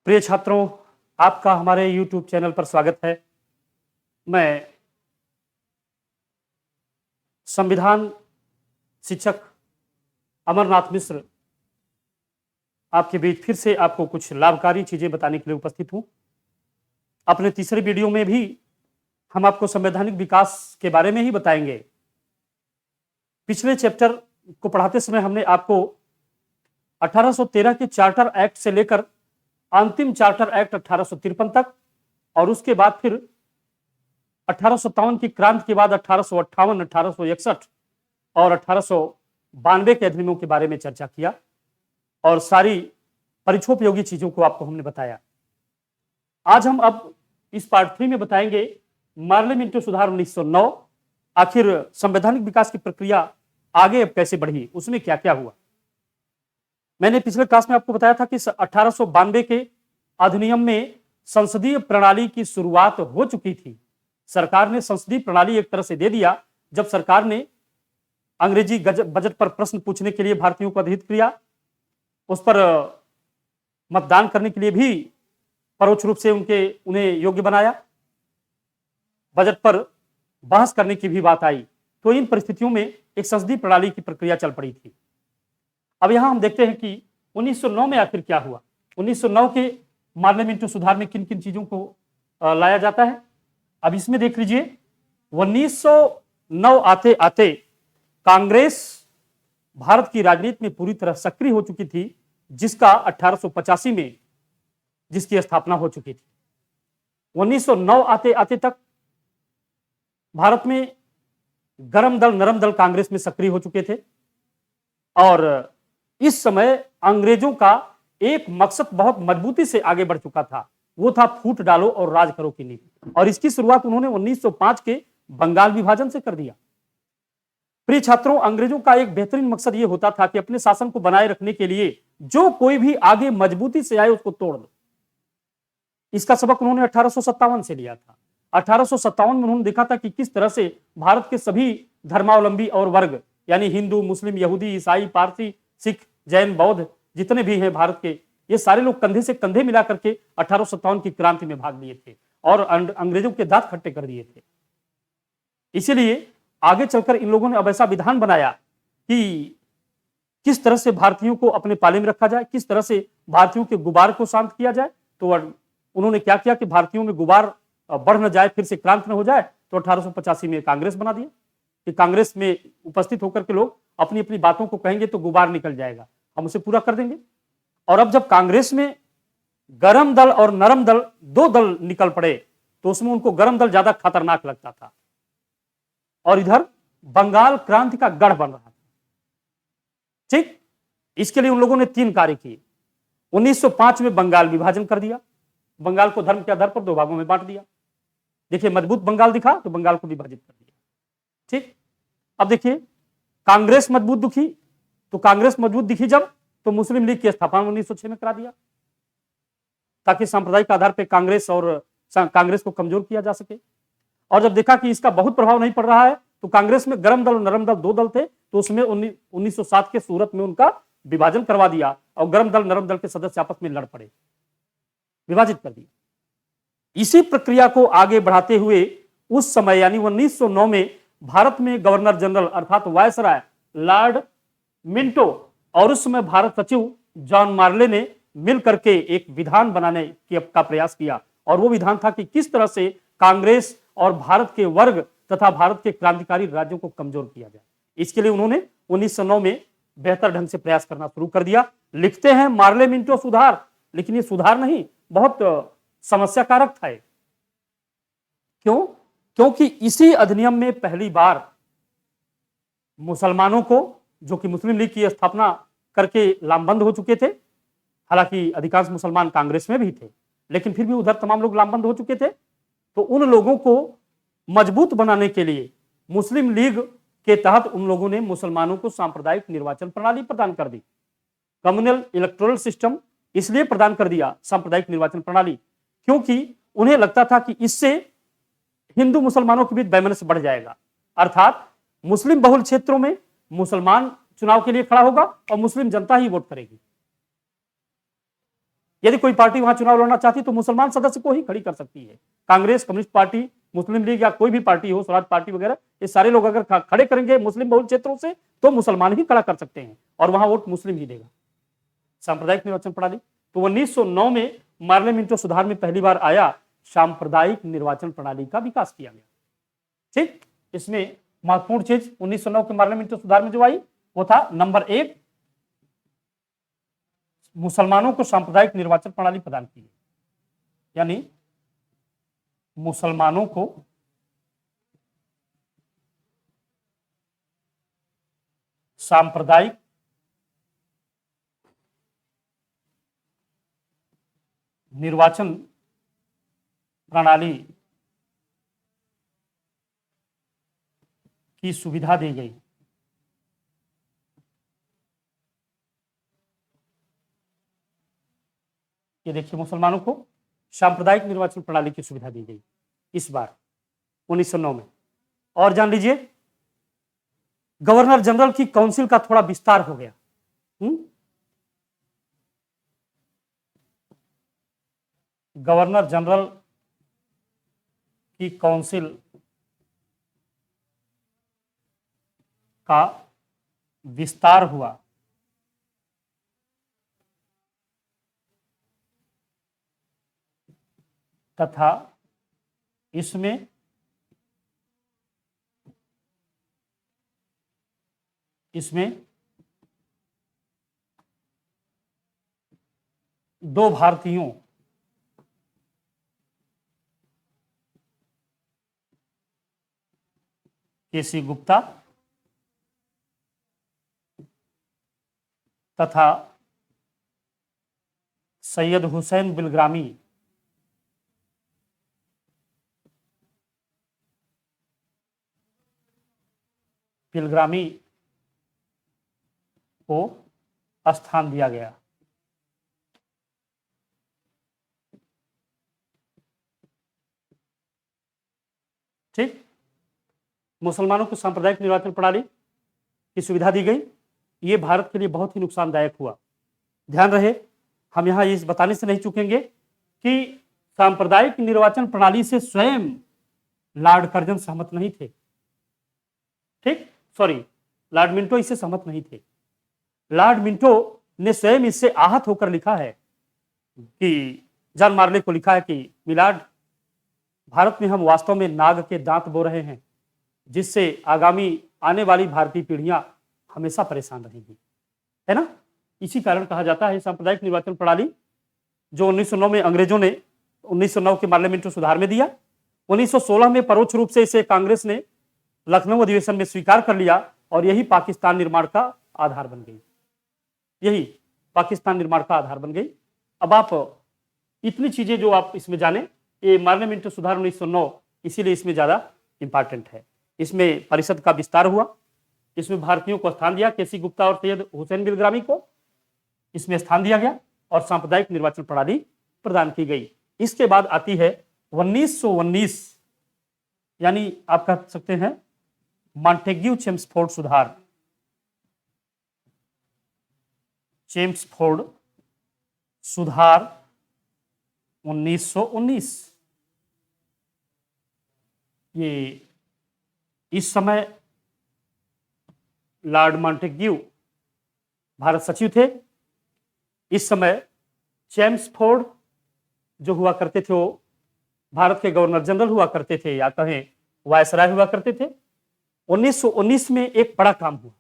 प्रिय छात्रों, आपका हमारे YouTube चैनल पर स्वागत है। मैं संविधान शिक्षक अमरनाथ मिश्र आपके बीच फिर से आपको कुछ लाभकारी चीजें बताने के लिए उपस्थित हूं। अपने तीसरे वीडियो में भी हम आपको संवैधानिक विकास के बारे में ही बताएंगे। पिछले चैप्टर को पढ़ाते समय हमने आपको 1813 के चार्टर एक्ट से लेकर अंतिम चार्टर एक्ट 1853 तक और उसके बाद फिर 1857 की क्रांति के बाद 1858, 1861 और 1892 के अधिनियमों के बारे में चर्चा किया और सारी परिक्षोपयोगी चीजों को आपको हमने बताया। आज हम अब इस पार्ट 3 में बताएंगे मार्ले मिंटो सुधार 1909, आखिर संवैधानिक विकास की प्रक्रिया आगे अब कैसे बढ़ी, उसमें क्या क्या हुआ। मैंने पिछले क्लास में आपको बताया था कि 1892 के अधिनियम में संसदीय प्रणाली की शुरुआत हो चुकी थी। सरकार ने संसदीय प्रणाली एक तरह से दे दिया जब सरकार ने अंग्रेजी बजट पर प्रश्न पूछने के लिए भारतीयों को अधिकृत किया, उस पर मतदान करने के लिए भी परोक्ष रूप से उन्हें योग्य बनाया, बजट पर बहस करने की भी बात आई। तो इन परिस्थितियों में एक संसदीय प्रणाली की प्रक्रिया चल पड़ी थी। अब यहां हम देखते हैं कि 1909 में आखिर क्या हुआ। 1909 के मार्ले मिंटो सुधार में किन किन चीजों को लाया जाता है, अब इसमें देख लीजिए। 1909 आते आते कांग्रेस भारत की राजनीति में पूरी तरह सक्रिय हो चुकी थी, जिसका 1885 में जिसकी स्थापना हो चुकी थी। 1909 आते आते तक भारत में गरम दल नरम दल कांग्रेस में सक्रिय हो चुके थे और इस समय अंग्रेजों का एक मकसद बहुत मजबूती से आगे बढ़ चुका था, वो था फूट डालो और राज करो की नीति, और इसकी शुरुआत उन्होंने 1905 के बंगाल विभाजन से कर दिया। प्रिय छात्रों, अंग्रेजों का एक बेहतरीन मकसद यह होता था कि अपने शासन को बनाए रखने के लिए जो कोई भी आगे मजबूती से आए उसको तोड़ दो। इसका सबक उन्होंने 1857 से लिया था। 1857 में उन्होंने देखा था कि किस तरह से भारत के सभी धर्मावलंबी और वर्ग यानी हिंदू, मुस्लिम, यहूदी, ईसाई, पारसी, सिख, जैन, बौद्ध जितने भी हैं भारत के, ये सारे लोग कंधे से कंधे मिला करके 1857 की क्रांति में भाग लिए थे और अंग्रेजों के दांत खट्टे कर दिए थे। इसीलिए आगे चलकर इन लोगों ने अब ऐसा विधान बनाया कि किस तरह से भारतीयों को अपने पाले में रखा जाए, किस तरह से भारतीयों के गुबार को शांत किया जाए। तो उन्होंने क्या किया कि भारतीयों में गुबार बढ़ न जाए, फिर से क्रांति न हो जाए, तो 1885 में कांग्रेस बना दिया कि कांग्रेस में उपस्थित होकर के लोग अपनी अपनी बातों को कहेंगे तो गुबार निकल जाएगा, हम उसे पूरा कर देंगे। और अब जब कांग्रेस में गरम दल और नरम दल दो दल निकल पड़े तो उसमें उनको गरम दल ज्यादा खतरनाक लगता था और इधर बंगाल क्रांति का गढ़ बन रहा था। ठीक, इसके लिए उन लोगों ने 3 कार्य किए। 1905 में बंगाल विभाजन कर दिया, बंगाल को धर्म के आधार पर 2 भागों में बांट दिया। देखिए, मजबूत बंगाल दिखा तो बंगाल को विभाजित कर दिया। ठीक, अब देखिए, कांग्रेस मजबूत दिखी तो कांग्रेस मजबूत दिखी जब, तो मुस्लिम लीग की स्थापना 1906 में करा दिया ताकि सांप्रदायिक आधार पर कांग्रेस को कमजोर किया जा सके। और जब देखा कि इसका बहुत प्रभाव नहीं पड़ रहा है तो कांग्रेस में गरम दल और नरम दल 2 दल थे, तो उसमें 1907 के सूरत में उनका विभाजन करवा दिया और गरम दल नरम दल के सदस्य आपस में लड़ पड़े, विभाजित कर दिया। इसी प्रक्रिया को आगे बढ़ाते हुए उस समय यानी 1909 में भारत में गवर्नर जनरल अर्थात वायसराय लॉर्ड मिंटो और उस समय भारत सचिव जॉन मार्ले ने मिलकर के एक विधान बनाने का प्रयास किया और वो विधान था कि किस तरह से कांग्रेस और भारत के वर्ग तथा भारत के क्रांतिकारी राज्यों को कमजोर किया जाए। इसके लिए उन्होंने 1909 में बेहतर ढंग से प्रयास करना शुरू कर दिया। लिखते हैं मार्ले मिंटो सुधार, लेकिन ये सुधार नहीं, बहुत समस्या कारक था। क्यों? क्योंकि इसी अधिनियम में पहली बार मुसलमानों को, जो कि मुस्लिम लीग की स्थापना करके लामबंद हो चुके थे, हालांकि अधिकांश मुसलमान कांग्रेस में भी थे लेकिन फिर भी उधर तमाम लोग लामबंद हो चुके थे, तो उन लोगों को मजबूत बनाने के लिए मुस्लिम लीग के तहत उन लोगों ने मुसलमानों को सांप्रदायिक निर्वाचन प्रणाली प्रदान कर दी। कम्युनल इलेक्टोरल सिस्टम इसलिए प्रदान कर दिया, सांप्रदायिक निर्वाचन प्रणाली, क्योंकि उन्हें लगता था कि इससे हिंदू मुसलमानों के बीच वैमनस्य बढ़ जाएगा, अर्थात मुस्लिम बहुल क्षेत्रों में मुसलमान चुनाव के लिए खड़ा होगा और मुस्लिम जनता ही वोट करेगी। यदि कोई पार्टी वहां चुनाव लड़ना चाहती तो मुसलमान सदस्य को ही खड़ी कर सकती है। कांग्रेस, कम्युनिस्ट पार्टी, मुस्लिम लीग या कोई भी पार्टी हो, स्वराज पार्टी वगैरह, ये सारे लोग अगर खड़े करेंगे मुस्लिम बहुल क्षेत्रों से तो मुसलमान ही खड़ा कर सकते हैं और वहां वोट मुस्लिम ही देगा। सांप्रदायिक निर्वाचन प्रणाली तो 1909 में मार्ले मिंटो सुधार में पहली बार आया, सांप्रदायिक निर्वाचन प्रणाली का विकास किया गया। ठीक, इसमें महत्वपूर्ण चीज 1909 के मार्ले मिंटो सुधार में जो आई वो था नंबर 1, मुसलमानों को सांप्रदायिक निर्वाचन प्रणाली प्रदान की है, यानी मुसलमानों को सांप्रदायिक निर्वाचन प्रणाली की सुविधा दी गई। ये देखिए, मुसलमानों को सांप्रदायिक निर्वाचन प्रणाली की सुविधा दी गई इस बार 1909 में। और जान लीजिए, गवर्नर जनरल की काउंसिल का थोड़ा विस्तार हो गया। गवर्नर जनरल की काउंसिल का विस्तार हुआ। तथा इसमें दो भारतीयों केसी गुप्ता तथा सैयद हुसैन बिलग्रामी को स्थान दिया गया। ठीक, मुसलमानों को सांप्रदायिक निर्वाचन प्रणाली की सुविधा दी गई। ये भारत के लिए बहुत ही नुकसानदायक हुआ। ध्यान रहे, हम यहां ये बताने से नहीं चूकेंगे कि सांप्रदायिक निर्वाचन प्रणाली से स्वयं लॉर्ड कर्जन सहमत नहीं थे। ठीक, सॉरी, लॉर्ड मिंटो इससे सहमत नहीं थे। लॉर्ड मिंटो ने स्वयं इससे आहत होकर लिखा है कि जॉन मार्ले को लिखा है कि मिलाड, भारत में हम वास्तव में नाग के दांत बो रहे हैं, जिससे आगामी आने वाली भारतीय पीढ़ियां हमेशा परेशान रहेंगी, है ना। इसी कारण कहा जाता है सांप्रदायिक निर्वाचन प्रणाली जो 1909 में अंग्रेजों ने 1909 के मार्ले मिंटो सुधार में दिया, 1916 में परोक्ष रूप से इसे कांग्रेस ने लखनऊ अधिवेशन में स्वीकार कर लिया और यही पाकिस्तान निर्माण का आधार बन गई। यही पाकिस्तान निर्माण का आधार बन गई। अब आप इतनी चीजें जो आप इसमें जाने, ये मार्ले मिंटो सुधार 1909 इसीलिए इसमें ज्यादा इंपॉर्टेंट है। इसमें परिषद का विस्तार हुआ, इसमें भारतीयों को स्थान दिया, केसी गुप्ता और सैयद हुसैन बिलग्रामी को इसमें स्थान दिया गया और सांप्रदायिक निर्वाचन प्रणाली प्रदान की गई। इसके बाद आती है 1919, यानी आप कह सकते हैं मॉन्टेग्यू चेम्सफोर्ड सुधार। चेम्सफोर्ड सुधार 1919। ये इस समय लॉर्ड मॉन्टेग्यू भारत सचिव थे। इस समय चेम्सफोर्ड जो हुआ करते थे वो भारत के गवर्नर जनरल हुआ करते थे, या कहें वायसराय हुआ करते थे। 1919 में एक बड़ा काम हुआ।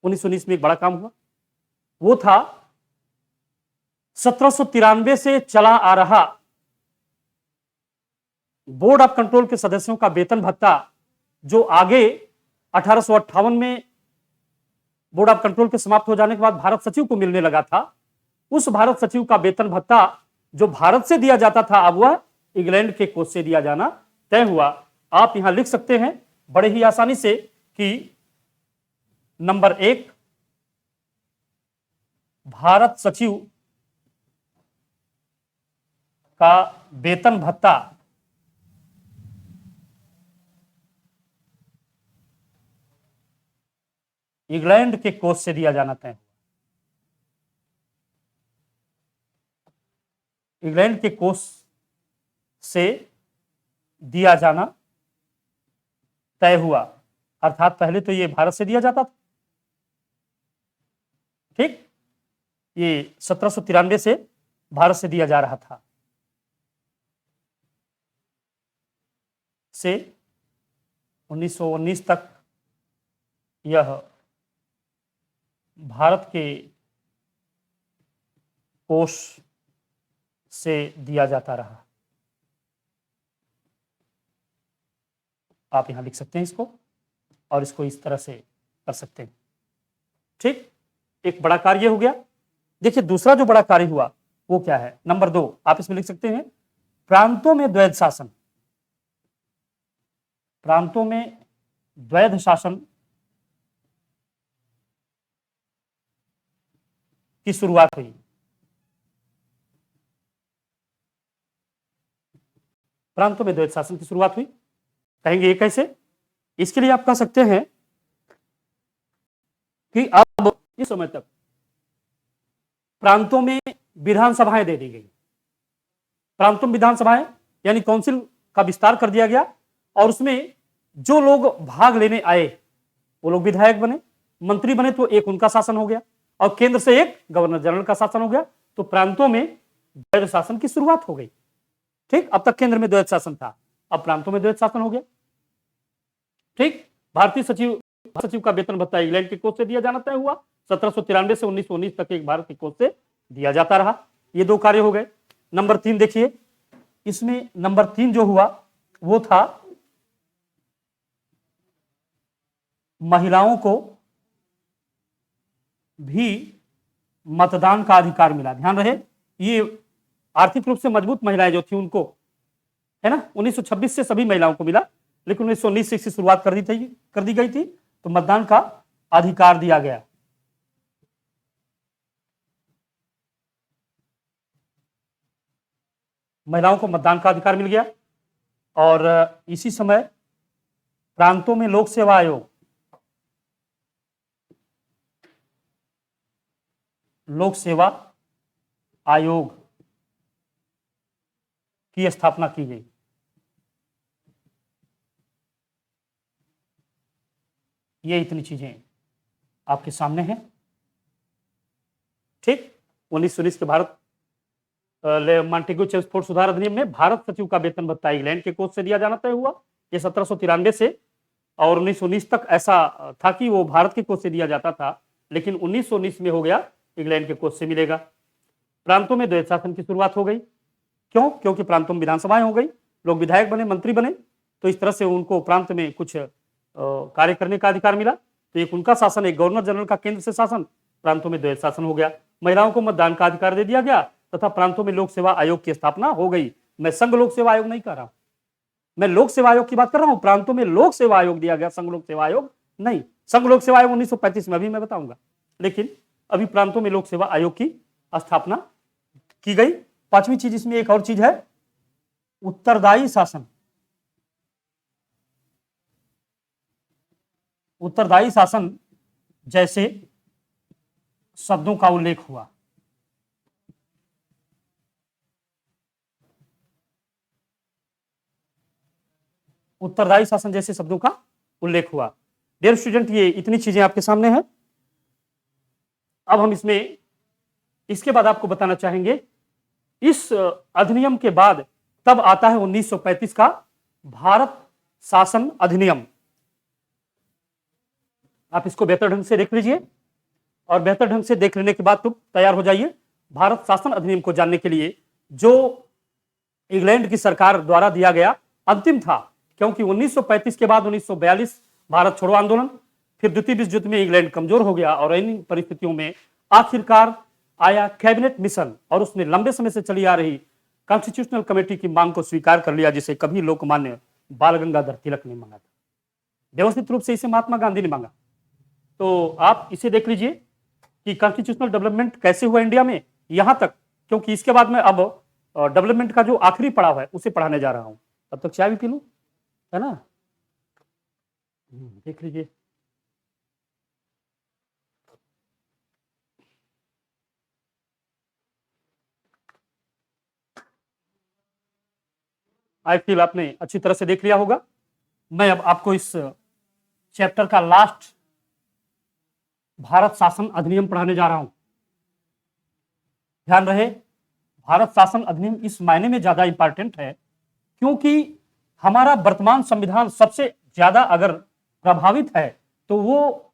1919 में एक बड़ा काम हुआ, वो था 1793 से चला आ रहा बोर्ड ऑफ कंट्रोल के सदस्यों का वेतन भत्ता, जो आगे 1858 में बोर्ड ऑफ कंट्रोल के समाप्त हो जाने के बाद भारत सचिव को मिलने लगा था। उस भारत सचिव का वेतन भत्ता जो भारत से दिया जाता था, अब वह इंग्लैंड के कोष से दिया जाना तय हुआ। आप यहां लिख सकते हैं बड़े ही आसानी से कि नंबर 1, भारत सचिव का वेतन भत्ता इंग्लैंड के कोष से दिया जाना तय। इंग्लैंड के कोष से दिया जाना तय हुआ, अर्थात पहले तो ये भारत से दिया जाता था, ठीक, ये 1793 से भारत से दिया जा रहा था, से 1919 तक यह भारत के कोष से दिया जाता रहा। आप यहां लिख सकते हैं इसको, और इसको इस तरह से कर सकते हैं, ठीक। एक बड़ा कार्य हो गया। देखिए दूसरा जो बड़ा कार्य हुआ वो क्या है, नंबर 2 आप इसमें लिख सकते हैं, प्रांतों में द्वैध शासन। प्रांतों में द्वैध शासन की शुरुआत हुई। प्रांतों में द्वैध शासन की शुरुआत हुई, कहेंगे ये कैसे? इसके लिए आप कह सकते हैं कि अब इस समय तक प्रांतों में विधानसभाएं दे दी गई। प्रांतों में विधानसभाएं यानी काउंसिल का विस्तार कर दिया गया, और उसमें जो लोग भाग लेने आए वो लोग विधायक बने, मंत्री बने तो एक उनका शासन हो गया, और केंद्र से एक गवर्नर जनरल का शासन हो गया। तो प्रांतों में द्वैध शासन की शुरुआत हो गई, ठीक। अब तक केंद्र में द्वैध शासन था, अब प्रांतों में द्वैध शासन हो गया, ठीक। भारतीय सचिव का वेतन भत्ता इंग्लैंड के कोष से दिया जाना तय हुआ। 1793 से 1919 तक एक भारत के कोष से दिया जाता रहा। ये 2 कार्य हो गए। नंबर 3 देखिए, इसमें नंबर 3 जो हुआ वो था महिलाओं को भी मतदान का अधिकार मिला। ध्यान रहे, ये आर्थिक रूप से मजबूत महिलाएं जो थी उनको, है ना, 1926 से सभी महिलाओं को मिला, लेकिन 1919 से इसकी शुरुआत कर दी गई थी, तो मतदान का अधिकार दिया गया। महिलाओं को मतदान का अधिकार मिल गया। और इसी समय प्रांतों में लोक सेवा आयोग, लोक सेवा आयोग की स्थापना की गई। ये इतनी चीजें आपके सामने हैं, ठीक। 1919 के भारत मॉन्टेग्यू चेम्सफोर्ड सुधार अधिनियम में भारत सचिव का वेतन भत्ता इंग्लैंड के कोष से दिया जाना तय हुआ। ये 1793 से और 1919 तक ऐसा था कि वो भारत के कोष से दिया जाता था, लेकिन 1919 में हो गया इंग्लैंड के कोष से मिलेगा। प्रांतों में द्वैध शासन की शुरुआत हो गई। क्यों? क्योंकि प्रांतों में विधानसभाएं हो गई, लोग विधायक बने, मंत्री बने, तो इस तरह से उनको प्रांत में कुछ कार्य करने का अधिकार मिला। तो एक उनका शासन, एक गवर्नर जनरल का केंद्र से शासन, प्रांतों में द्वैध शासन हो गया। महिलाओं को मतदान का अधिकार दे दिया गया तथा प्रांतों में लोक सेवा आयोग की स्थापना हो गई। मैं संघ लोक सेवा आयोग नहीं कह रहा, मैं लोक सेवा आयोग की बात कर रहा हूं। प्रांतों में लोक सेवा आयोग दिया गया, संघ लोक सेवा आयोग नहीं। संघ लोक सेवा आयोग 1935 में, अभी मैं बताऊंगा, लेकिन अभी प्रांतों में लोक सेवा आयोग की स्थापना की गई। 5वीं चीज इसमें एक और चीज है, उत्तरदायी शासन। उत्तरदायी शासन जैसे शब्दों का उल्लेख हुआ। उत्तरदायी शासन जैसे शब्दों का उल्लेख हुआ। डियर स्टूडेंट, ये इतनी चीजें आपके सामने हैं। अब हम इसमें इसके बाद आपको बताना चाहेंगे, इस अधिनियम के बाद तब आता है 1935 का भारत शासन अधिनियम। आप इसको बेहतर ढंग से देख लीजिए, और बेहतर ढंग से देख लेने के बाद तो तैयार हो जाइए भारत शासन अधिनियम को जानने के लिए, जो इंग्लैंड की सरकार द्वारा दिया गया अंतिम था। क्योंकि 1935 के बाद 1942 भारत छोड़ो आंदोलन, फिर द्वितीय विश्व युद्ध में इंग्लैंड कमजोर हो गया, और इन परिस्थितियों में आखिरकार आया कैबिनेट मिशन, और उसने लंबे समय से चली आ रही कॉन्स्टिट्यूशनल कमेटी की मांग को स्वीकार कर लिया, जिसे कभी लोकमान्य बाल गंगाधर तिलक ने मांगा था। व्यवस्थित रूप से इसे महात्मा गांधी ने मांगा। तो आप इसे देख लीजिए कि कॉन्स्टिट्यूशनल डेवलपमेंट कैसे हुआ इंडिया में, यहां तक, क्योंकि इसके बाद में अब डेवलपमेंट का जो आखिरी पड़ाव है उसे पढ़ाने जा रहा हूं। तब तक चाय भी पी लूं, है ना। देख लीजिए, आई फील आपने अच्छी तरह से देख लिया होगा। मैं अब आपको इस चैप्टर का लास्ट भारत शासन अधिनियम पढ़ाने जा रहा हूं। ध्यान रहे, भारत शासन अधिनियम इस मायने में ज्यादा इंपॉर्टेंट है क्योंकि हमारा वर्तमान संविधान सबसे ज्यादा अगर प्रभावित है तो वो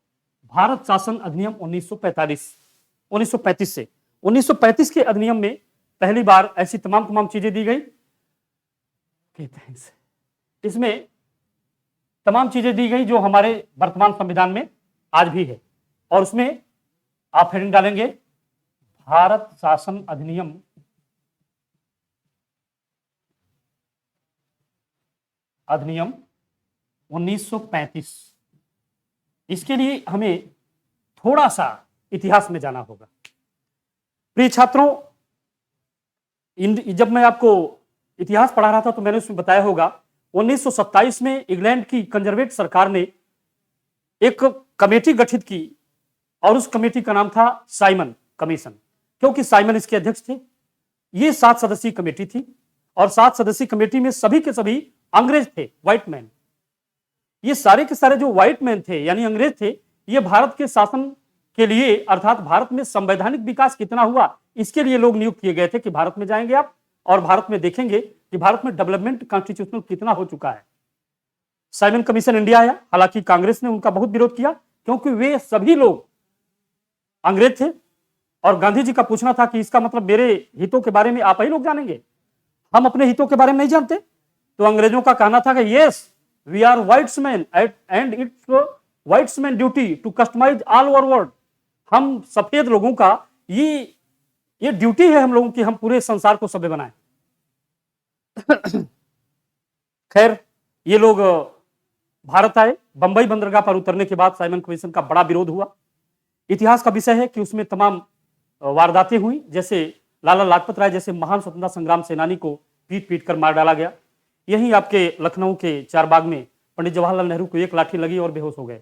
भारत शासन अधिनियम 1935 से 1935 के अधिनियम में पहली बार ऐसी तमाम चीजें दी गई। इसमें तमाम चीजें दी गई जो हमारे वर्तमान संविधान में आज भी है, और उसमें आप हेडिंग डालेंगे भारत शासन अधिनियम 1935। इसके लिए हमें थोड़ा सा इतिहास में जाना होगा। प्रिय छात्रों, जब मैं आपको इतिहास पढ़ा रहा था तो मैंने उसमें बताया होगा 1927 में इंग्लैंड की कंजर्वेटिव सरकार ने एक कमेटी गठित की और उस कमेटी का नाम था साइमन कमीशन, क्योंकि साइमन इसके अध्यक्ष थे। ये 7 सदस्यीय कमेटी थी और 7 सदस्यीय कमेटी में सभी के सभी अंग्रेज थे, व्हाइट मैन। ये सारे के सारे जो व्हाइट मैन थे यानी अंग्रेज थे, ये भारत के शासन के लिए अर्थात भारत में संवैधानिक विकास कितना हुआ इसके लिए लोग नियुक्त किए गए थे कि भारत में जाएंगे आप और भारत में देखेंगे कि भारत में डेवलपमेंट कॉन्स्टिट्यूशनल कितना हो चुका है। साइमन कमीशन इंडिया आया, हालांकि कांग्रेस ने उनका बहुत विरोध किया क्योंकि वे सभी लोग अंग्रेज थे और गांधी जी का पूछना था कि इसका मतलब मेरे हितों के बारे में आप ही लोग जानेंगे, हम अपने हितों के बारे में नहीं जानते। तो अंग्रेजों का कहना था कि yes we are व्हाइट्समैन and it's व्हाइट्समैन duty to customise all over world. हम सफेद लोगों का ये ड्यूटी है हम लोगों की, हम पूरे संसार को सभ्य बनाएं। खैर ये लोग भारत आए। बंबई बंदरगाह पर उतरने के बाद साइमन कमीशन का बड़ा विरोध हुआ। इतिहास का विषय है कि उसमें तमाम वारदातें हुई, जैसे लाला लाजपत राय जैसे महान स्वतंत्रता संग्राम सेनानी को पीट कर मार डाला गया। यहीं आपके लखनऊ के चारबाग में पंडित जवाहरलाल नेहरू को एक लाठी लगी और बेहोश हो गए।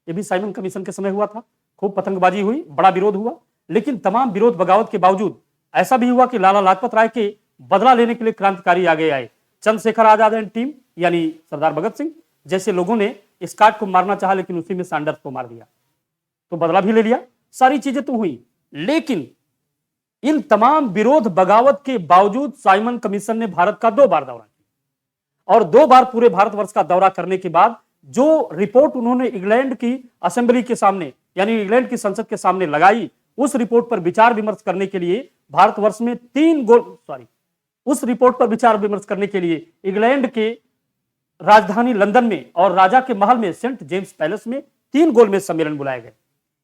ये भी साइमन कमीशन के समय हुआ था। खूब पतंगबाजी हुई, बड़ा विरोध हुआ, लेकिन तमाम विरोध बगावत के बावजूद ऐसा भी हुआ कि लाला लाजपत राय के बदला लेने के लिए क्रांतिकारी आगे आए। चंद्रशेखर आजाद एंड टीम यानी सरदार भगत सिंह जैसे लोगों ने स्कॉट को मारना चाहा, लेकिन उसी में सैंडर्स को मार दिया, तो बदला भी ले लिया। सारी चीजें तो हुई, लेकिन इन तमाम विरोध बगावत के बावजूद साइमन कमीशन ने भारत का 2 बार दौरा किया और 2 बार पूरे भारतवर्ष का दौरा करने के बाद जो रिपोर्ट उन्होंने इंग्लैंड की असेंबली के सामने यानी इंग्लैंड की संसद के सामने लगाई, उस रिपोर्ट पर विचार विमर्श करने के लिए भारतवर्ष में उस रिपोर्ट पर विचार विमर्श करने के लिए इंग्लैंड के राजधानी लंदन में और राजा के महल में सेंट जेम्स पैलेस में 3 गोलमेज सम्मेलन बुलाए गए।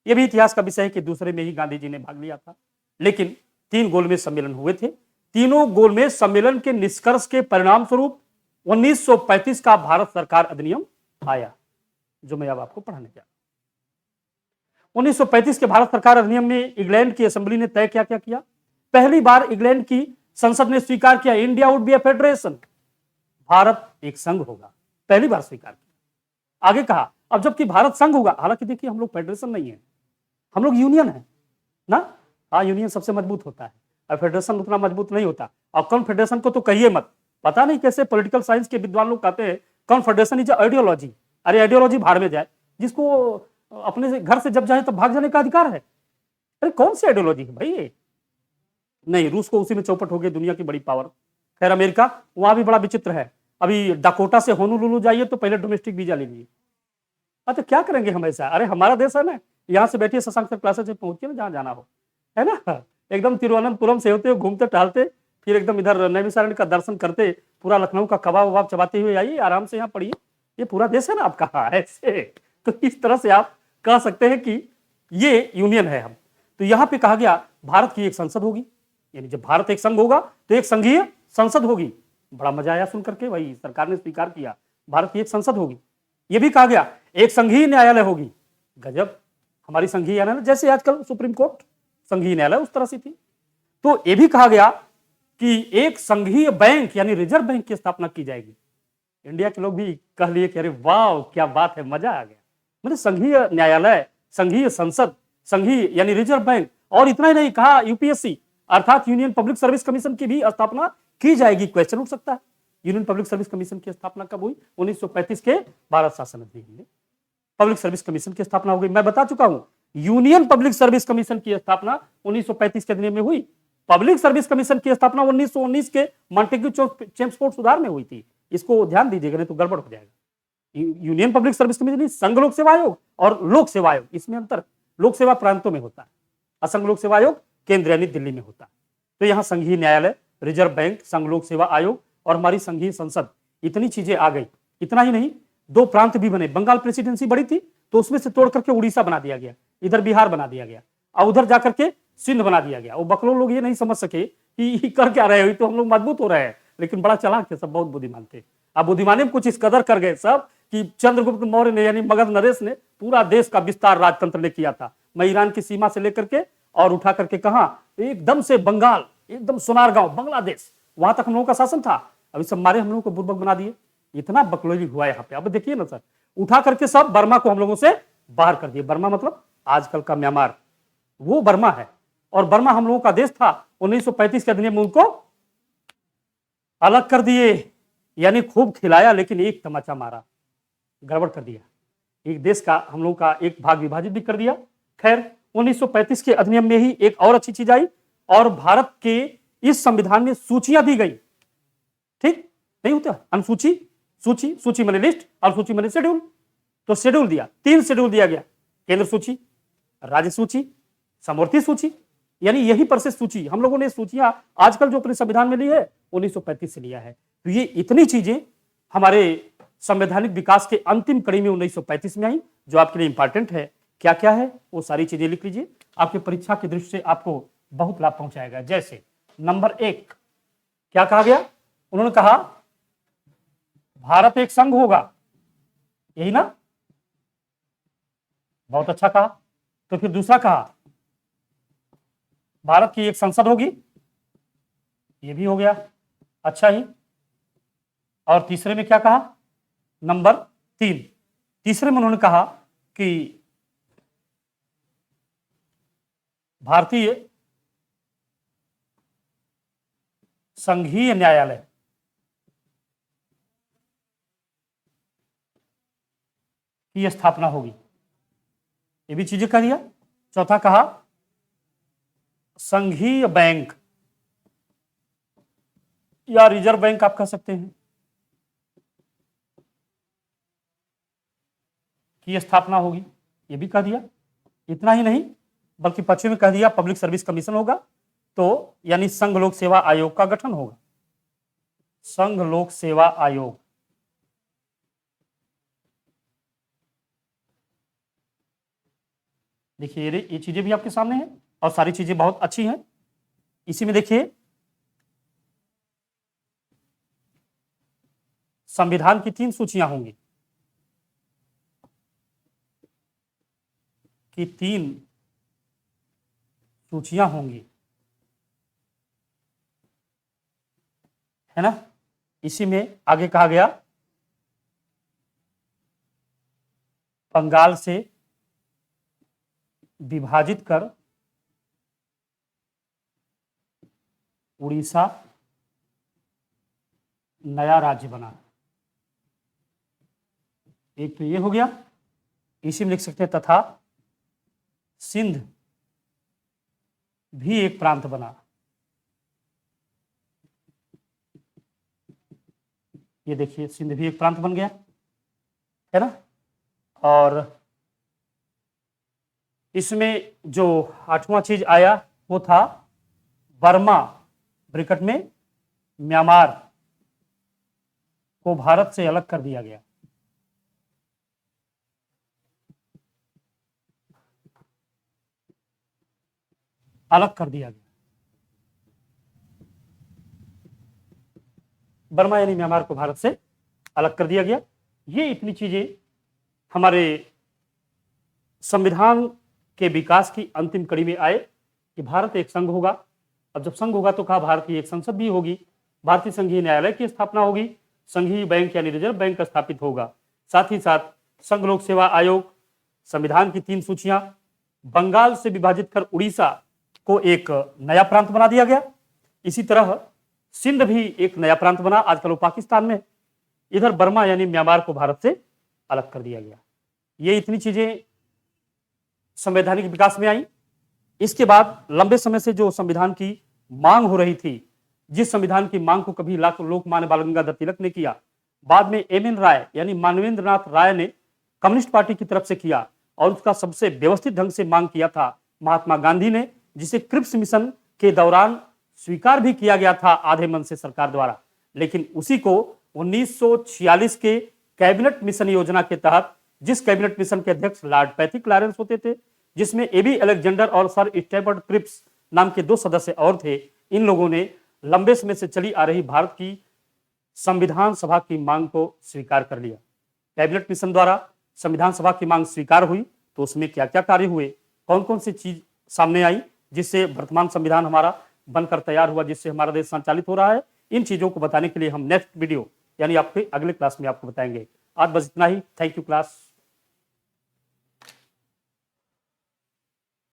यह भी इतिहास का विषय है कि दूसरे में ही गांधी जी ने भाग लिया था, लेकिन 3 गोलमेज सम्मेलन हुए थे। तीनों गोलमेज सम्मेलन के निष्कर्ष के परिणाम स्वरूप 1935 का भारत सरकार अधिनियम आया, जो मैं अब आपको पढ़ाने जा रहा हूं। 1935 के भारत सरकार अधिनियम में इंग्लैंड की असेंबली ने तय क्या किया। पहली बार इंग्लैंड की संसद ने स्वीकार किया India would be a federation, Bharat एक संघ होगा। पहली बार स्वीकार किया। आगे कहा अब जबकि भारत संघ होगा, हालांकि देखिए हम लोग फेडरेशन नहीं है, हम लोग यूनियन है ना। हाँ, यूनियन सबसे मजबूत होता है और फेडरेशन उतना मजबूत नहीं होता। और कॉन्फेडरेशन को तो कहिए मत, पता नहीं कैसे पॉलिटिकल साइंस के विद्वान लोग कहते हैं कॉन्फेडरेशन इज आइडियोलॉजी। अरे आइडियोलॉजी भाड़ में जाए, जिसको अपने से घर से जब जाए तब भाग जाने का अधिकार है। अरे कौन सी आइडियोलॉजी है भाई ये? नहीं, रूस को उसी में चौपट हो गई, दुनिया की बड़ी पावर। खैर अमेरिका, वहां भी बड़ा विचित्र है। अभी डाकोटा से होनोलुलु जाइए तो पहले डोमेस्टिक वीजा लीजिए। तो क्या करेंगे हम ऐसा? अरे हमारा देश है ना, यहाँ से बैठिए शशांक सर क्लासेस में पहुंचिए ना जहाँ जाना हो, है ना। एकदम तिरुवनंतपुरम से होते हुए घूमते टहलते फिर एकदम इधर नैमिषारण्य का दर्शन करते, पूरा लखनऊ का कबाब वबाब चबाते हुए आइए, आराम से यहाँ पढ़िए। ये पूरा देश है ना आपका। हाँ, ऐसे तो इस तरह से आप कह सकते हैं कि ये यूनियन है हम। तो यहाँ पे कहा गया भारत की एक संसद होगी, यानी जब भारत एक संघ होगा तो एक संघीय संसद होगी। बड़ा मजा आया सुन करके, भाई सरकार ने स्वीकार किया भारत की एक संसद होगी। यह भी कहा गया एक संघीय न्यायालय होगी। गजब, हमारी संघीय न्यायालय जैसे आजकल सुप्रीम कोर्ट संघीय न्यायालय उस तरह से थी। तो यह भी कहा गया कि एक संघीय बैंक यानी रिजर्व बैंक की स्थापना की जाएगी। इंडिया के लोग भी कह लिए कि अरे वाह क्या बात है, मजा आ गया। मतलब संघीय न्यायालय, संघीय संसद, संघीय यानी रिजर्व बैंक, और इतना ही नहीं कहा यूपीएससी अर्थात यूनियन पब्लिक सर्विस कमीशन की भी स्थापना की जाएगी। क्वेश्चन उठ सकता है यूनियन पब्लिक सर्विस कमीशन की स्थापना कब हुई? 1935 के भारत शासन अधिनियम में पब्लिक सर्विस कमीशन की स्थापना हो गई। मैं बता चुका हूं, यूनियन पब्लिक सर्विस कमीशन की स्थापना 1935 के अधिनियम में हुई। पब्लिक सर्विस कमीशन की स्थापना 1919 के मॉन्टेग्यू चेम्सफोर्ड सुधार में हुई थी। इसको ध्यान दीजिएगा, नहीं तो गड़बड़ हो जाएगा। यूनियन पब्लिक सर्विस कमीशन संघ लोक सेवा आयोग और लोक सेवा आयोग, इसमें अंतर। लोक सेवा प्रांतों में होता है, असंघ लोक सेवा आयोग केंद्र यानी दिल्ली में होता है। तो यहां संघीय न्यायालय, रिजर्व बैंक, संघ लोक सेवा आयोग और हमारी संघीय संसद, इतनी चीजें आ गई। इतना ही नहीं, 2 प्रांत भी बने। बंगाल प्रेसिडेंसी बड़ी थी तो उसमें से तोड़ करके उड़ीसा बना दिया गया, इधर बिहार बना दिया गया, और उधर जाकर के सिंध बना दिया गया। वो बकलोल लोग ये नहीं समझ सके कि कर क्या रहे हो, तो हम लोग मजबूत हो रहे हैं, लेकिन बड़ा चालाक थे सब, बहुत बुद्धिमान थे। अब बुद्धिमानी में कुछ इस कदर कर गए सब कि चंद्रगुप्त मौर्य ने यानी मगध नरेश ने पूरा देश का विस्तार राजतंत्र ने किया था। मैं ईरान की सीमा से लेकर के और उठा करके कहा एकदम से बंगाल, एकदम सोनारगांव, बांग्लादेश, वहां तक हम लोगों का शासन था। अभी सब मारे हम लोगों को बुर्बक बना दिए। इतना बकलोली हुआ यहाँ पे। अब देखिए ना सर, उठा करके सब बर्मा को हम लोगों से बाहर कर दिए। बर्मा मतलब आजकल का म्यांमार, वो बर्मा है। और बर्मा हम लोगों का देश था। 1935 के अधिनियम में उनको अलग कर दिए, यानी खूब खिलाया, लेकिन एक तमाचा मारा, गड़बड़ कर दिया। एक देश का हम लोगों का एक भाग विभाजित भी कर दिया। खैर 1935 के अधिनियम में ही एक और अच्छी चीज आई, और भारत के इस संविधान में सूचियां दी गई। ठीक नहीं होता, अनुसूची, सूची, सूची मैंने लिस्ट और सूची मैंने शेड्यूल। तो शेड्यूल दिया, 3 शेड्यूल दिया गया, केंद्र सूची, राज्य सूची, समवर्ती सूची, यानी यही पर से सूची हम लोगों ने सूचियां आजकल जो अपने संविधान में ली है 1935 से लिया है। तो ये इतनी चीजें हमारे संवैधानिक विकास के अंतिम कड़ी में 1935 में आई, जो आपके लिए इंपॉर्टेंट है। क्या क्या है वो सारी चीजें लिख लीजिए, आपके परीक्षा की दृष्टि से आपको बहुत लाभ पहुंचाएगा। जैसे नंबर 1 क्या कहा गया? उन्होंने कहा भारत एक संघ होगा, यही ना? बहुत अच्छा कहा। तो फिर दूसरा कहा भारत की एक संसद होगी, ये भी हो गया, अच्छा ही। और तीसरे में क्या कहा? नंबर 3, तीसरे में उन्होंने कहा कि भारतीय संघीय न्यायालय की स्थापना होगी, ये भी चीजें कह दिया। चौथा कहा संघीय बैंक या रिजर्व बैंक आप कह सकते हैं की स्थापना होगी, ये भी कह दिया। इतना ही नहीं, बल्कि पश्चिम में कह दिया पब्लिक सर्विस कमीशन होगा, तो यानी संघ लोक सेवा आयोग का गठन होगा, संघ लोक सेवा आयोग। देखिए ये चीजें भी आपके सामने हैं और सारी चीजें बहुत अच्छी हैं। इसी में देखिए संविधान की 3 सूचियां होंगी, कि 3 सूचियां होंगी, है ना? इसी में आगे कहा गया बंगाल से विभाजित कर उड़ीसा नया राज्य बना। एक तो ये हो गया। इसी में लिख सकते हैं तथा सिंध भी एक प्रांत बना। ये देखिए सिंध भी एक प्रांत बन गया, है ना? और इसमें जो 8वां चीज आया वो था बर्मा ब्रैकेट में म्यांमार को भारत से अलग कर दिया गया। अलग कर दिया गया, बर्मा यानी म्यांमार को भारत से अलग कर दिया गया। ये इतनी चीजें हमारे संविधान के विकास की अंतिम कड़ी में आए कि भारत एक संघ होगा। अब जब संघ होगा तो कहा भारत की एक संसद भी होगी, भारतीय संघीय न्यायालय की स्थापना होगी, संघीय बैंक यानी रिजर्व बैंक स्थापित होगा, साथ ही साथ संघ लोक सेवा आयोग, संविधान की 3 सूचियां, बंगाल से विभाजित कर उड़ीसा को एक नया प्रांत बना दिया गया। इसी तरह सिंध भी एक नया प्रांत बना, आजकल वो पाकिस्तान में। इधर बर्मा यानी म्यांमार को भारत से अलग कर दिया गया। ये इतनी चीजें संवैधानिक विकास में आई। इसके बाद लंबे समय से जो संविधान की मांग हो रही थी, जिस संविधान की मांग को कभी लोकमान्य बाल गंगाधर तिलक ने किया, बाद में एम.एन. राय यानी मानवेंद्र नाथ राय ने कम्युनिस्ट पार्टी की तरफ से किया, और उसका सबसे व्यवस्थित ढंग से मांग किया था महात्मा गांधी ने, जिसे क्रिप्स मिशन के दौरान स्वीकार भी किया गया था आधे मन से सरकार द्वारा। लेकिन उसी को 1946 के कैबिनेट मिशन योजना के तहत, जिस कैबिनेट मिशन के अध्यक्ष लॉर्ड पैथिक लॉरेंस होते थे, जिसमें एबी अलेक्जेंडर और सर स्टेफर्ड क्रिप्स नाम के 2 सदस्य और थे, इन लोगों ने लंबे समय से चली आ रही भारत की संविधान सभा की मांग को स्वीकार कर लिया। कैबिनेट मिशन द्वारा संविधान सभा की मांग स्वीकार हुई, तो उसमें क्या क्या कार्य हुए, कौन कौन सी चीज सामने आई, जिससे वर्तमान संविधान हमारा बनकर तैयार हुआ, जिससे हमारा देश संचालित हो रहा है। इन चीजों को बताने के लिए हम नेक्स्ट वीडियो यानी आपके अगले क्लास में आपको बताएंगे। आज बस इतना ही। Thank you class.